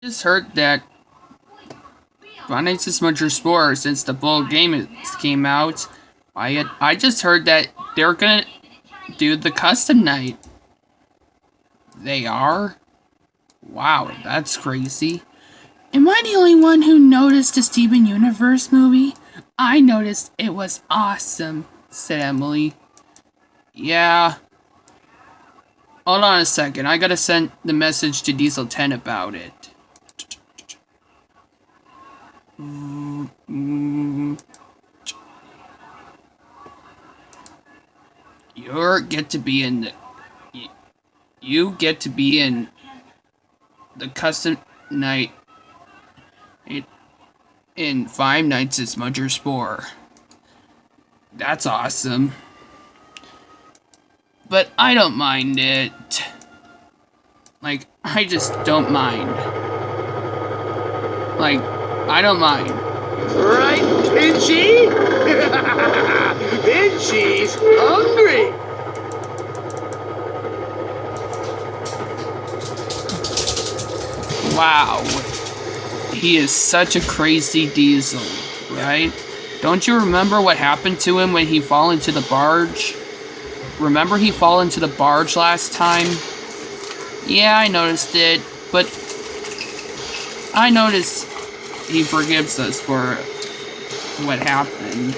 Just heard that Ronnie's is Smudger Spore since the full game came out. I just heard that they're gonna do the custom night. They are? Wow, that's crazy. Am I the only one who noticed the Steven Universe movie? I noticed it was awesome, said Emily. Yeah. Hold on a second, I gotta send the message to Diesel 10 about it. You get to be in the custom night in Five Nights at Smudger Spore. That's awesome. But I don't mind it. Like, I just don't mind. Like, I don't mind. Right, Pinchy? Pinchy's hungry. Wow. He is such a crazy diesel, right? Don't you remember what happened to him when he fell into the barge? Remember he fell into the barge last time? Yeah, I noticed it, but I noticed he forgives us for what happened.